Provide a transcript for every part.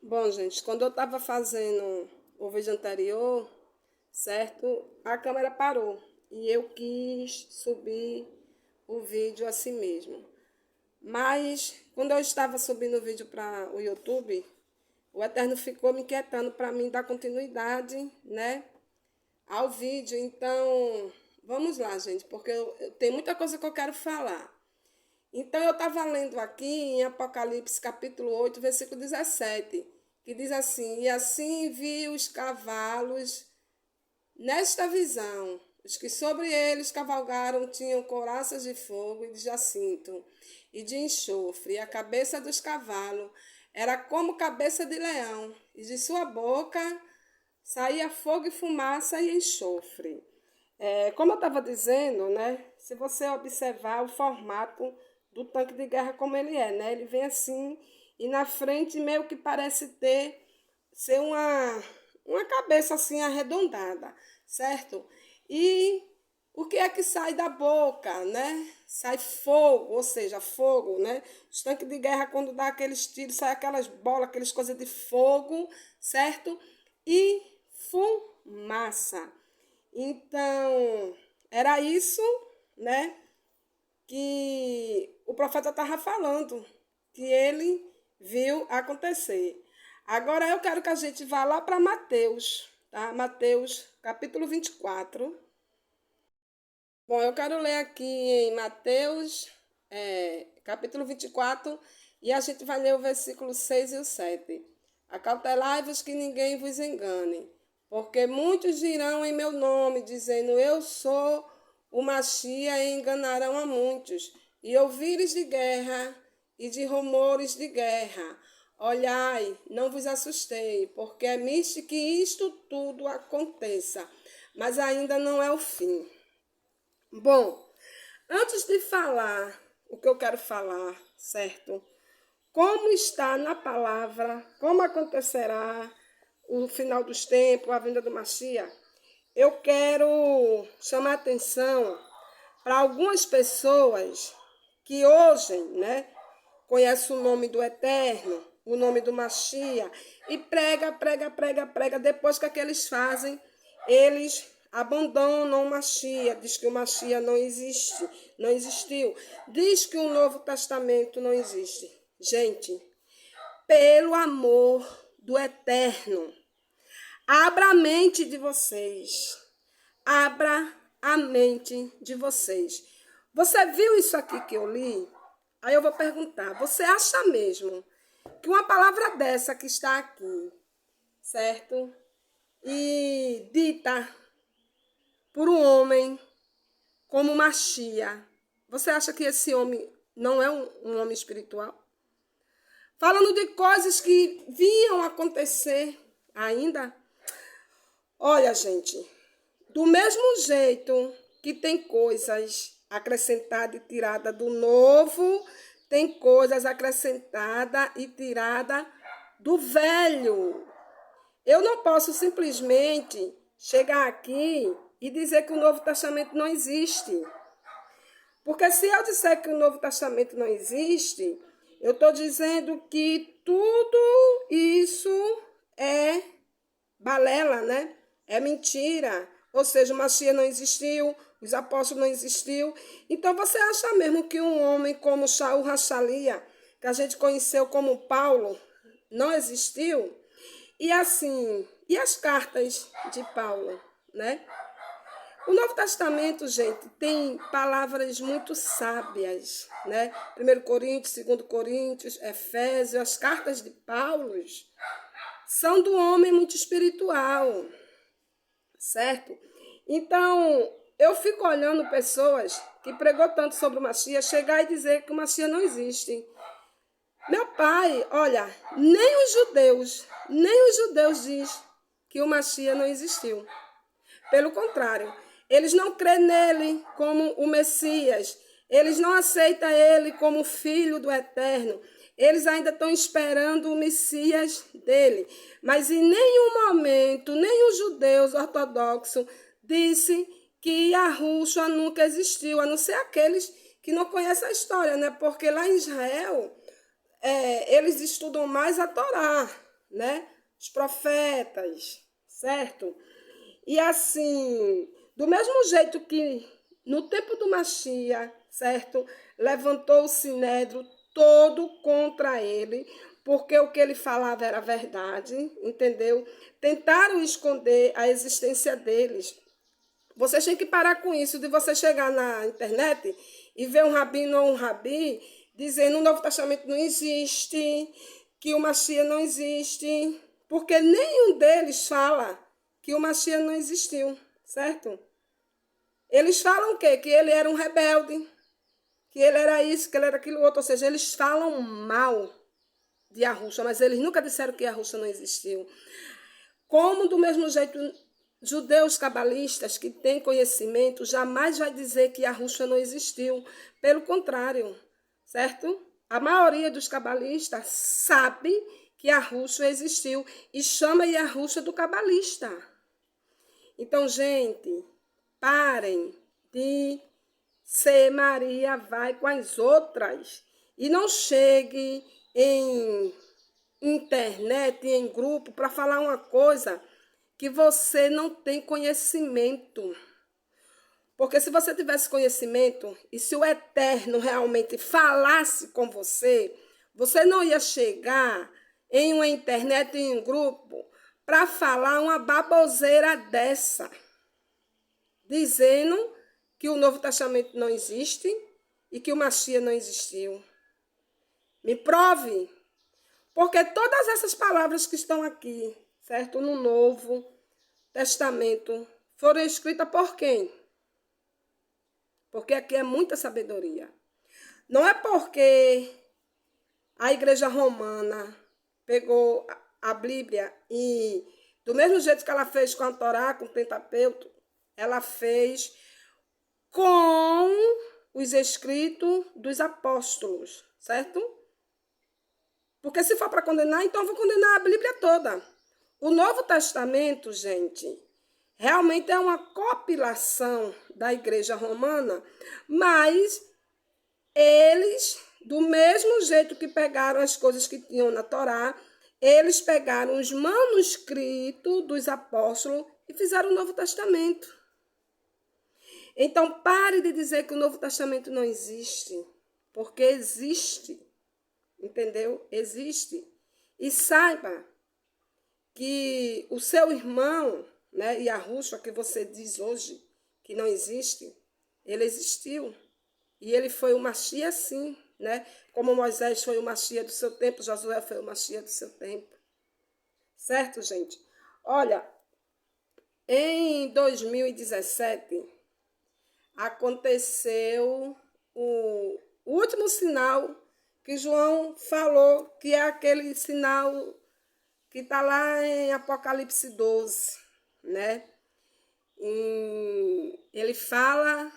Bom, gente, quando eu estava fazendo o vídeo anterior, certo? A câmera parou e eu quis subir o vídeo assim mesmo. Mas quando eu estava subindo o vídeo para o YouTube, o Eterno ficou me inquietando para mim dar continuidade, né, ao vídeo. Então, vamos lá, gente, porque tem muita coisa que eu quero falar. Então, eu estava lendo aqui em Apocalipse capítulo 8, versículo 17, que diz assim: E assim vi os cavalos nesta visão. Os que sobre eles cavalgaram tinham couraças de fogo e de jacinto e de enxofre, e a cabeça dos cavalos era como cabeça de leão, e de sua boca saía fogo e fumaça e enxofre. Como eu estava dizendo, né? Se você observar o formato do tanque de guerra como ele é, né? Ele vem assim e na frente meio que parece ser uma cabeça assim arredondada, certo? E o que é que sai da boca, né? Sai fogo, ou seja, fogo, né? Os tanques de guerra, quando dá aqueles tiros, sai aquelas bolas, aquelas coisas de fogo, certo? E fumaça. Então, era isso, né, que o profeta estava falando, que ele viu acontecer. Agora eu quero que a gente vá lá para Mateus, tá? Mateus, capítulo 24. Bom, eu quero ler aqui em Mateus, capítulo 24, e a gente vai ler o versículo 6 e o 7. Acautelai-vos que ninguém vos engane, porque muitos dirão em meu nome, dizendo, eu sou o Machia, e enganarão a muitos. E ouvires de guerra e de rumores de guerra. Olhai, não vos assustei, porque é misto que isto tudo aconteça, mas ainda não é o fim. Bom, antes de falar o que eu quero falar, certo? Como está na palavra, como acontecerá o final dos tempos, a vinda do Machia, eu quero chamar a atenção para algumas pessoas que hoje, né, conhecem o nome do Eterno, o nome do Machia, e prega. Depois que eles fazem, eles abandonam o Machia, diz que o Machia não existe, não existiu, diz que o Novo Testamento não existe. Gente, pelo amor do Eterno, abra a mente de vocês. Abra a mente de vocês. Você viu isso aqui que eu li? Aí eu vou perguntar, você acha mesmo que uma palavra dessa que está aqui, certo? E dita por um homem como Machia, você acha que esse homem não é um homem espiritual? Falando de coisas que vinham acontecer ainda. Olha, gente, do mesmo jeito que tem coisas acrescentadas e tiradas do novo, tem coisas acrescentadas e tiradas do velho. Eu não posso simplesmente chegar aqui e dizer que o Novo Testamento não existe. Porque se eu disser que o Novo Testamento não existe, eu estou dizendo que tudo isso é balela, né? É mentira. Ou seja, o Machia não existiu, os apóstolos não existiu. Então você acha mesmo que um homem como Shaul Rachalia, que a gente conheceu como Paulo, não existiu? E assim, e as cartas de Paulo, né? O Novo Testamento, gente, tem palavras muito sábias, né? 1 Coríntios, 2 Coríntios, Efésios, as cartas de Paulo são do homem muito espiritual, certo? Então, eu fico olhando pessoas que pregou tanto sobre o Machia, chegar e dizer que o Machia não existe. Meu pai, olha, nem os judeus diz que o Machia não existiu. Pelo contrário, eles não creem nele como o Messias, eles não aceitam ele como filho do Eterno. Eles ainda estão esperando o Messias dele. Mas em nenhum momento, nem os judeus ortodoxos disse que Yahushua nunca existiu, a não ser aqueles que não conhecem a história, né? Porque lá em Israel, eles estudam mais a Torá, né? Os profetas, certo? E assim, do mesmo jeito que no tempo do Machia, certo? Levantou o sinédrio todo contra ele, porque o que ele falava era verdade, entendeu? Tentaram esconder a existência deles. Vocês têm que parar com isso, de você chegar na internet e ver um rabino ou um rabi dizendo que o Novo Testamento não existe, que o Machia não existe, porque nenhum deles fala que o Machia não existiu, certo? Eles falam o quê? Que ele era um rebelde, que ele era isso, que ele era aquilo outro, ou seja, eles falam mal de Yahusha, mas eles nunca disseram que Yahusha não existiu. Como do mesmo jeito, judeus cabalistas que têm conhecimento jamais vai dizer que Yahusha não existiu. Pelo contrário, certo? A maioria dos cabalistas sabe que Yahusha existiu e chama Yahusha do cabalista. Então, gente, parem de ser Maria vai com as outras e não chegue em internet, em grupo, para falar uma coisa que você não tem conhecimento. Porque se você tivesse conhecimento e se o Eterno realmente falasse com você, você não ia chegar em uma internet, em um grupo, para falar uma baboseira dessa, dizendo que o Novo Testamento não existe e que o Machia não existiu. Me prove. Porque todas essas palavras que estão aqui, certo? No Novo Testamento, foram escritas por quem? Porque aqui é muita sabedoria. Não é porque a Igreja Romana pegou a Bíblia e, do mesmo jeito que ela fez com a Torá, com o Pentateuco, ela fez com os escritos dos apóstolos, certo? Porque se for para condenar, então eu vou condenar a Bíblia toda. O Novo Testamento, gente, realmente é uma compilação da Igreja Romana, mas eles, do mesmo jeito que pegaram as coisas que tinham na Torá, eles pegaram os manuscritos dos apóstolos e fizeram o Novo Testamento. Então, pare de dizer que o Novo Testamento não existe, porque existe. Entendeu? Existe. E saiba que o seu irmão, né, Yahusha, que você diz hoje que não existe, ele existiu. E ele foi o Machia, sim, né? Como Moisés foi o Machia do seu tempo, Josué foi o Machia do seu tempo. Certo, gente? Olha, em 2017, aconteceu o último sinal que João falou, que é aquele sinal que está lá em Apocalipse 12, né? Ele fala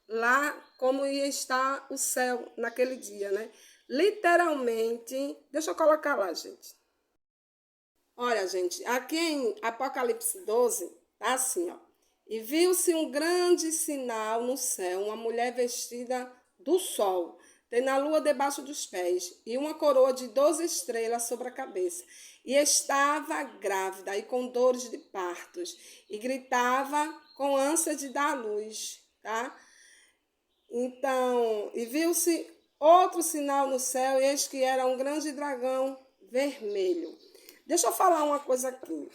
lá como ia estar o céu naquele dia, né? Literalmente, deixa eu colocar lá, gente. Olha, gente, aqui em Apocalipse 12, tá assim, ó. E viu-se um grande sinal no céu, uma mulher vestida do sol, tendo a lua debaixo dos pés, e uma coroa de 12 estrelas sobre a cabeça. E estava grávida e com dores de partos, e gritava com ânsia de dar luz, tá? Então, e viu-se outro sinal no céu, e eis que era um grande dragão vermelho. Deixa eu falar uma coisa aqui.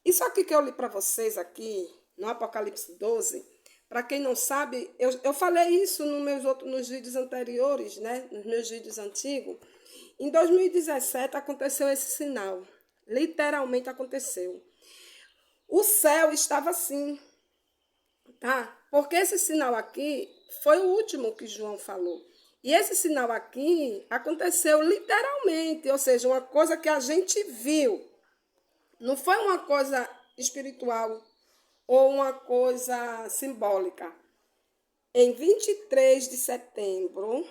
Isso aqui que eu li para vocês aqui, no Apocalipse 12, para quem não sabe, eu falei isso nos vídeos anteriores, né? Nos meus vídeos antigos. Em 2017 aconteceu esse sinal. Literalmente aconteceu. O céu estava assim, tá? Porque esse sinal aqui foi o último que João falou. E esse sinal aqui aconteceu literalmente, ou seja, uma coisa que a gente viu. Não foi uma coisa espiritual ou uma coisa simbólica. Em 23 de setembro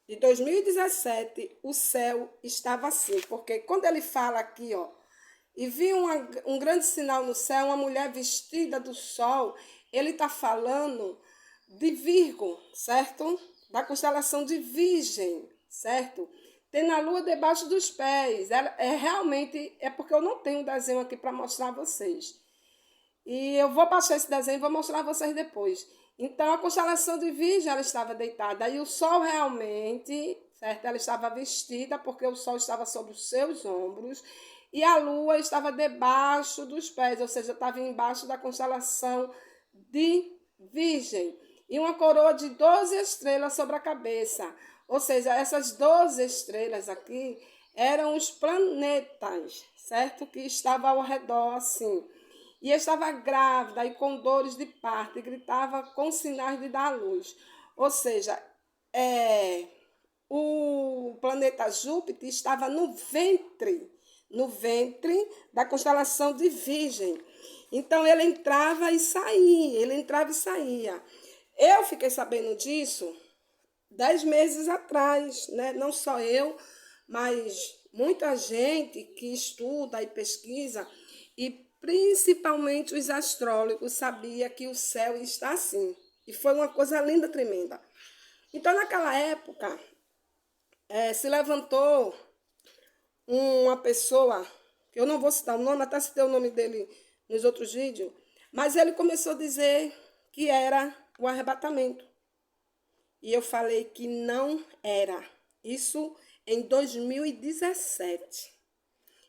de 2017, o céu estava assim. Porque quando ele fala aqui, ó, e vi um grande sinal no céu, uma mulher vestida do sol, ele está falando de Virgo, certo? Da constelação de Virgem, certo? tendo a lua debaixo dos pés. Realmente, é porque eu não tenho o desenho aqui para mostrar a vocês. E eu vou baixar esse desenho e vou mostrar a vocês depois. Então, a constelação de Virgem, ela estava deitada. E o sol realmente, certo? Ela estava vestida, porque o sol estava sobre os seus ombros. E a lua estava debaixo dos pés, ou seja, estava embaixo da constelação de Virgem. E uma coroa de 12 estrelas sobre a cabeça. Ou seja, essas 12 estrelas aqui eram os planetas, certo? Que estavam ao redor, assim. E estava grávida e com dores de parto e gritava com sinais de dar à luz. Ou seja, o planeta Júpiter estava no ventre da constelação de Virgem. Então ele entrava e saía, ele entrava e saía. Eu fiquei sabendo disso 10 meses atrás, né? Não só eu, mas muita gente que estuda e pesquisa, e principalmente os astrólogos sabia que o céu está assim. E foi uma coisa linda, tremenda. Então, naquela época, se levantou uma pessoa, que eu não vou citar o nome, até citei o nome dele nos outros vídeos, mas ele começou a dizer que era o arrebatamento. E eu falei que não era. Isso em 2017.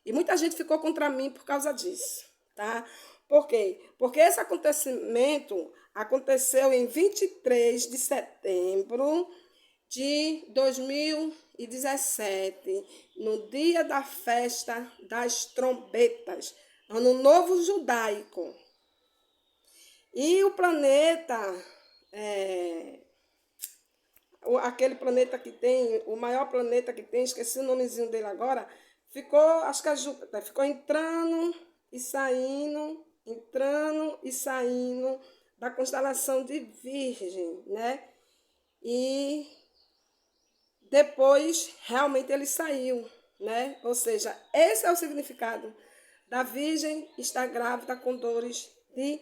E muita gente ficou contra mim por causa disso, tá? Por quê? Porque esse acontecimento aconteceu em 23 de setembro de 2017, no dia da festa das trombetas, Ano Novo Judaico. E o planeta, aquele planeta que tem, o maior planeta que tem, esqueci o nomezinho dele agora, ficou, acho que é Júpiter, ficou entrando e saindo da constelação de Virgem, né? E depois, realmente, ele saiu, né? Ou seja, esse é o significado da Virgem estar grávida com dores de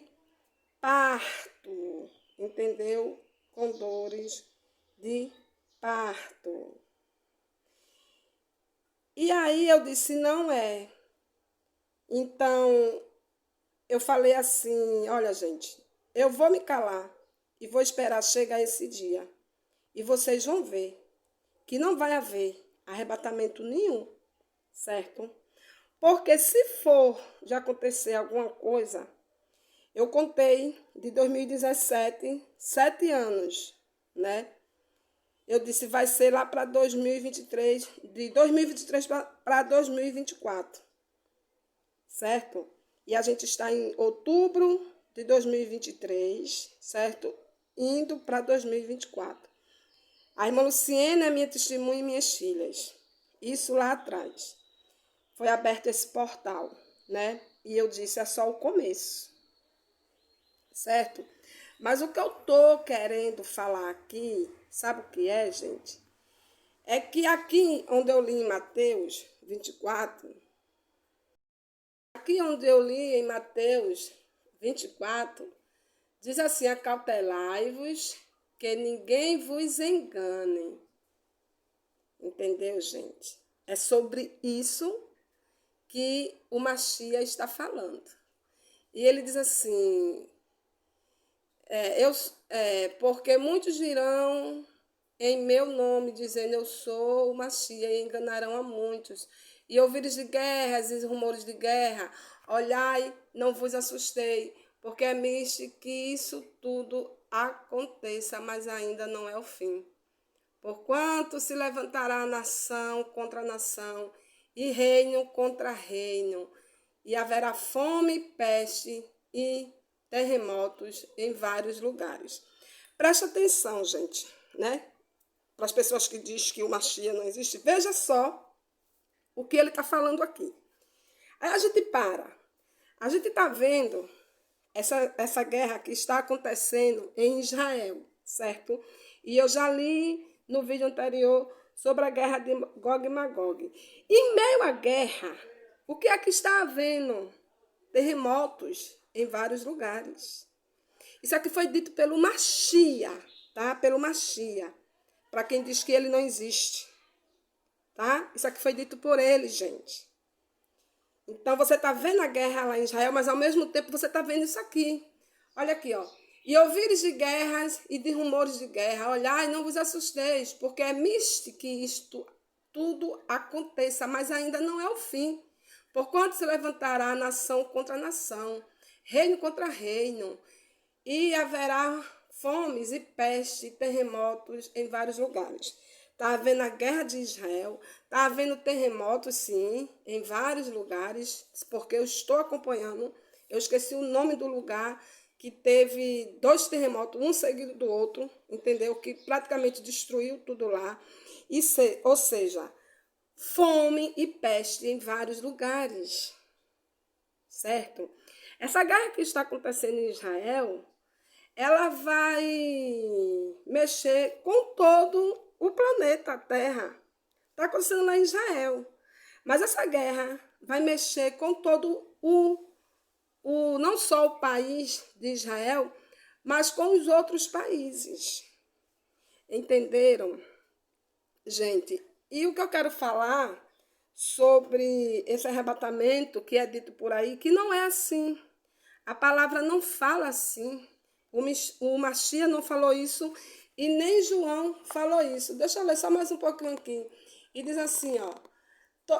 parto, entendeu? Com dores de parto. E aí eu disse, não é. Então, eu falei assim, olha, gente, eu vou me calar e vou esperar chegar esse dia. E vocês vão ver que não vai haver arrebatamento nenhum, certo? Porque se for de acontecer alguma coisa, eu contei de 2017, 7 anos, né? Eu disse, vai ser lá para 2023, de 2023 para 2024, certo? E a gente está em outubro de 2023, certo? Indo para 2024. A irmã Luciene é minha testemunha e minhas filhas. Isso lá atrás. Foi aberto esse portal, né? E eu disse, é só o começo. Certo? Mas o que eu tô querendo falar aqui, sabe o que é, gente? É que aqui onde eu li em Mateus 24, aqui onde eu li em Mateus 24, diz assim, acautelai-vos, que ninguém vos engane. Entendeu, gente? É sobre isso que o Machia está falando. E ele diz assim, porque muitos virão em meu nome, dizendo eu sou o Machia, e enganarão a muitos. E ouvires de guerras e rumores de guerra, olhai, não vos assustei, porque é misto que isso tudo aconteça, mas ainda não é o fim. Porquanto se levantará nação contra nação, e reino contra reino, e haverá fome, peste e terremotos em vários lugares. Presta atenção, gente, né? Para as pessoas que dizem que o Machia não existe, veja só o que ele está falando aqui. Aí a gente para. A gente está vendo essa guerra que está acontecendo em Israel, certo? E eu já li no vídeo anterior sobre a guerra de Gog e Magog. Em meio à guerra, o que é que está havendo? Terremotos em vários lugares. Isso aqui foi dito pelo Machia, tá? Pelo Machia. Para quem diz que ele não existe, tá? Isso aqui foi dito por ele, gente. Então, você está vendo a guerra lá em Israel, mas ao mesmo tempo você está vendo isso aqui. Olha aqui, ó. E ouvires de guerras e de rumores de guerra, olhai, não vos assusteis, porque é misto que isto tudo aconteça, mas ainda não é o fim. Porquanto se levantará nação contra nação, reino contra reino, e haverá fomes e peste e terremotos em vários lugares. Está havendo a guerra de Israel, está havendo terremotos, sim, em vários lugares, porque eu estou acompanhando. Eu esqueci o nome do lugar que teve 2 terremotos, um seguido do outro, entendeu? Que praticamente destruiu tudo lá. Ou seja, fome e peste em vários lugares, certo? Essa guerra que está acontecendo em Israel, ela vai mexer com todo o planeta Terra. Está acontecendo lá em Israel. Mas essa guerra vai mexer com todo não só o país de Israel, mas com os outros países. Entenderam, gente? E o que eu quero falar sobre esse arrebatamento que é dito por aí, que não é assim. A palavra não fala assim. O Machia não falou isso e nem João falou isso. Deixa eu ler só mais um pouquinho aqui. E diz assim, ó.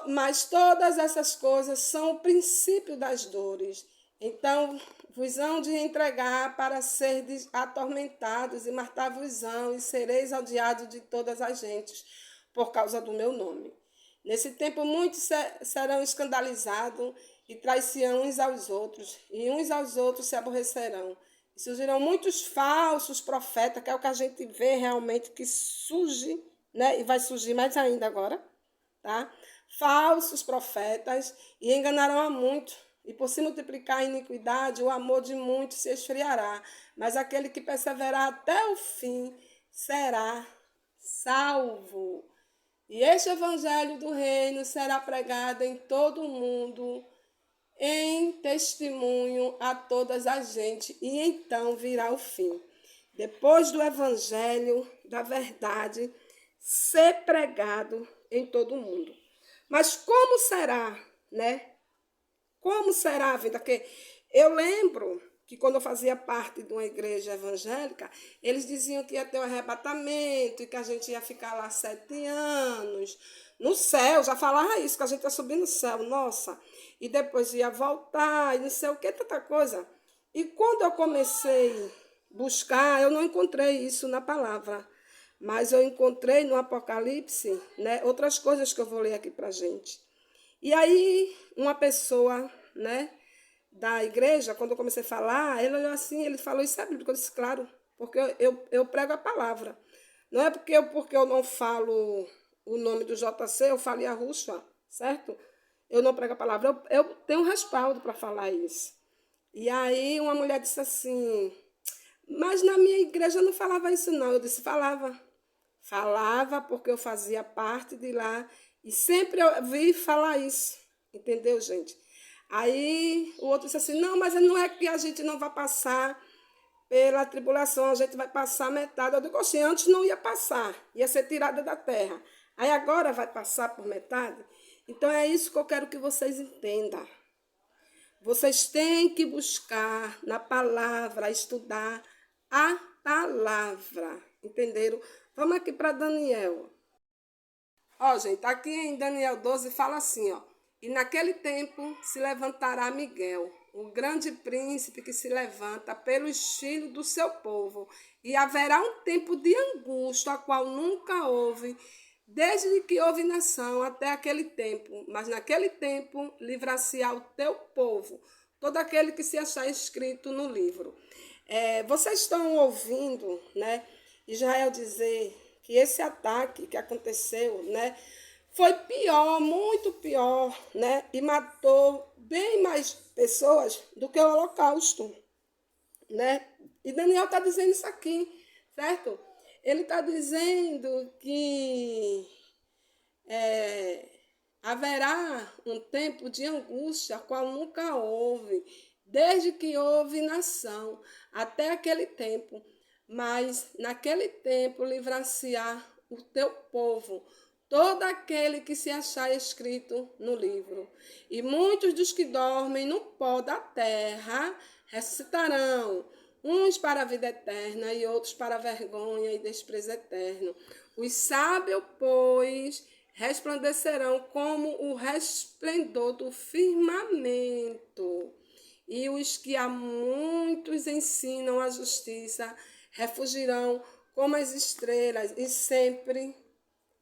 Mas todas essas coisas são o princípio das dores. Então vos hão de entregar para serdes atormentados e matar-vos-ão e sereis odiados de todas as gentes por causa do meu nome. Nesse tempo muitos serão escandalizados e trairão uns aos outros, e uns aos outros se aborrecerão. E surgirão muitos falsos profetas, que é o que a gente vê realmente que surge, né? E vai surgir mais ainda agora, tá? Falsos profetas, e enganarão a muitos. E por se multiplicar a iniquidade, o amor de muitos se esfriará. Mas aquele que perseverar até o fim será salvo. E este evangelho do reino será pregado em todo o mundo, em testemunho a todas as gentes, e então virá o fim. Depois do evangelho da verdade ser pregado em todo o mundo. Mas como será, né? Como será a vida? Porque eu lembro que quando eu fazia parte de uma igreja evangélica, eles diziam que ia ter um arrebatamento e que a gente ia ficar lá 7 anos no céu. Já falava isso, que a gente ia subir no céu, nossa. E depois ia voltar e não sei o que, tanta coisa. E quando eu comecei a buscar, eu não encontrei isso na palavra. Mas eu encontrei no Apocalipse, né, outras coisas que eu vou ler aqui para a gente. E aí, uma pessoa, né, da igreja, quando eu comecei a falar, ele olhou assim, ele falou, isso é bíblico. Eu disse, claro, porque eu prego a palavra. Não é porque eu não falo o nome do JC, eu falo Yahushua, certo? Eu não prego a palavra, eu tenho um respaldo para falar isso. E aí, uma mulher disse assim, mas na minha igreja não falava isso não. Eu disse, falava. Falava porque eu fazia parte de lá e sempre eu vi falar isso, entendeu, gente? Aí o outro disse assim, não, mas não é que a gente não vai passar pela tribulação, a gente vai passar metade. Eu digo, assim, antes não ia passar, ia ser tirada da terra. Aí agora vai passar por metade? Então é isso que eu quero que vocês entendam. Vocês têm que buscar na palavra, estudar a palavra, entenderam? Vamos aqui para Daniel. Ó, gente, aqui em Daniel 12 fala assim, ó. E naquele tempo se levantará Miguel, o grande príncipe que se levanta pelo estilo do seu povo. E haverá um tempo de angústia, a qual nunca houve, desde que houve nação até aquele tempo. Mas naquele tempo livrar-se-á o teu povo, todo aquele que se achar escrito no livro. Vocês estão ouvindo, né? Israel dizer que esse ataque que aconteceu, né, foi pior, muito pior, né, e matou bem mais pessoas do que o Holocausto, né? E Daniel está dizendo isso aqui, certo? Ele está dizendo que haverá um tempo de angústia, qual nunca houve, desde que houve nação, até aquele tempo. Mas naquele tempo livrar-se-á o teu povo, todo aquele que se achar escrito no livro. E muitos dos que dormem no pó da terra ressuscitarão, uns para a vida eterna e outros para a vergonha e desprezo eterno. Os sábios, pois, resplandecerão como o resplendor do firmamento. E os que a muitos ensinam a justiça refugirão como as estrelas e sempre,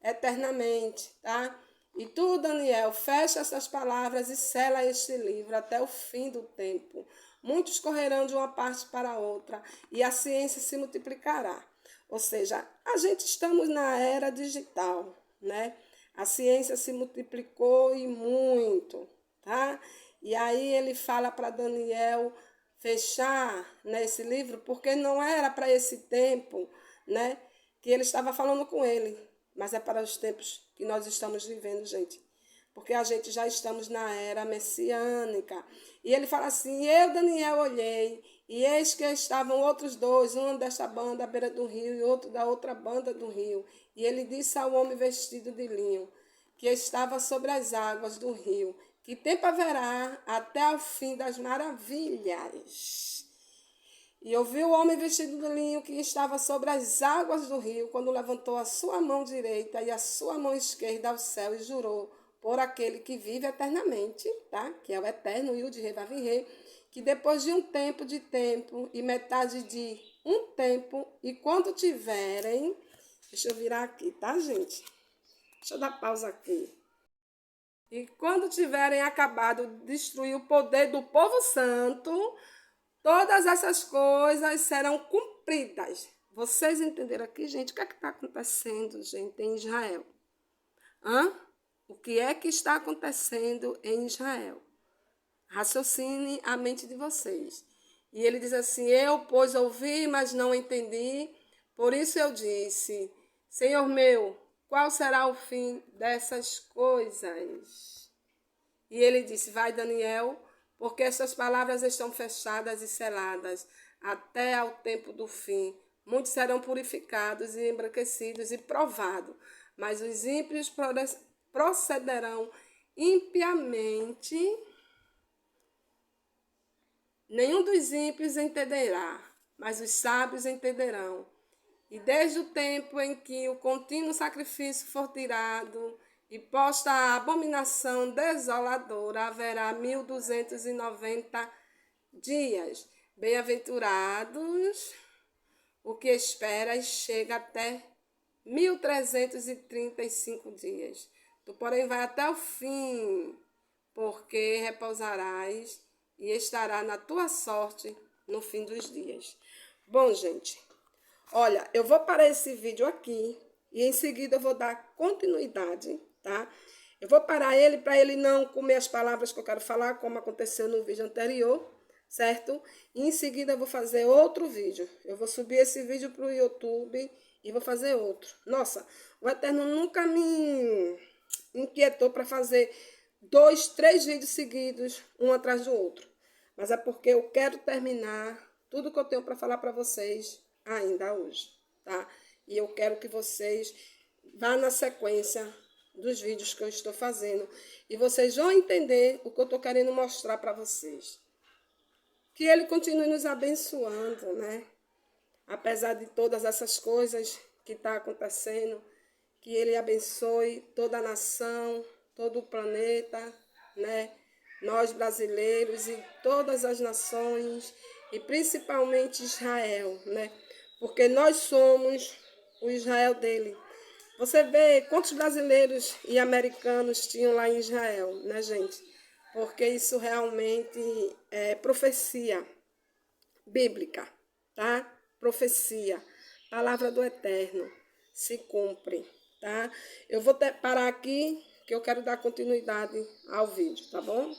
eternamente, tá? E tu, Daniel, fecha essas palavras e sela este livro até o fim do tempo. Muitos correrão de uma parte para outra e a ciência se multiplicará. Ou seja, a gente estamos na era digital, né? A ciência se multiplicou e muito, tá? E aí ele fala para Daniel fechar, né, esse livro, porque não era para esse tempo, né, que ele estava falando com ele, mas é para os tempos que nós estamos vivendo, gente. Porque a gente já estamos na era messiânica. E ele fala assim, eu, Daniel, olhei, e eis que estavam outros dois, um desta banda à beira do rio e outro da outra banda do rio. E ele disse ao homem vestido de linho, que estava sobre as águas do rio, que tempo haverá até o fim das maravilhas. E ouviu o homem vestido de linho que estava sobre as águas do rio, quando levantou a sua mão direita e a sua mão esquerda ao céu e jurou por aquele que vive eternamente, tá? Que é o eterno e o de rei, que depois de um tempo e metade de um tempo, e quando tiverem, deixa eu virar aqui, tá, gente? Deixa eu dar pausa aqui. E quando tiverem acabado de destruir o poder do povo santo, todas essas coisas serão cumpridas. Vocês entenderam aqui, gente? O que é que está acontecendo, gente, em Israel? O que é que está acontecendo em Israel? Raciocine a mente de vocês. E ele diz assim, eu, pois, ouvi, mas não entendi. Por isso eu disse, Senhor meu, qual será o fim dessas coisas? E ele disse, vai, Daniel, porque essas palavras estão fechadas e seladas até ao tempo do fim. Muitos serão purificados e embranquecidos e provados, mas os ímpios procederão impiamente. Nenhum dos ímpios entenderá, mas os sábios entenderão. E desde o tempo em que o contínuo sacrifício for tirado e posta a abominação desoladora, haverá 1290 dias. Bem-aventurados, o que espera e chega até 1335 dias. Tu, porém, vai até o fim, porque repousarás e estará na tua sorte no fim dos dias. Bom, gente, olha, eu vou parar esse vídeo aqui e em seguida eu vou dar continuidade, tá? Eu vou parar ele para ele não comer as palavras que eu quero falar, como aconteceu no vídeo anterior, certo? E em seguida eu vou fazer outro vídeo. Eu vou subir esse vídeo para o YouTube e vou fazer outro. Nossa, o Eterno nunca me inquietou para fazer 2, 3 vídeos seguidos, um atrás do outro. Mas é porque eu quero terminar tudo que eu tenho para falar para vocês ainda hoje, tá? E eu quero que vocês vá na sequência dos vídeos que eu estou fazendo e vocês vão entender o que eu estou querendo mostrar para vocês. Que ele continue nos abençoando, né? Apesar de todas essas coisas que estão acontecendo, que ele abençoe toda a nação, todo o planeta, né? Nós brasileiros e todas as nações, e principalmente Israel, né? Porque nós somos o Israel dele. Você vê quantos brasileiros e americanos tinham lá em Israel, né, gente? Porque isso realmente é profecia bíblica, tá? Profecia, palavra do Eterno, se cumpre, tá? Eu vou parar aqui, que eu quero dar continuidade ao vídeo, tá bom?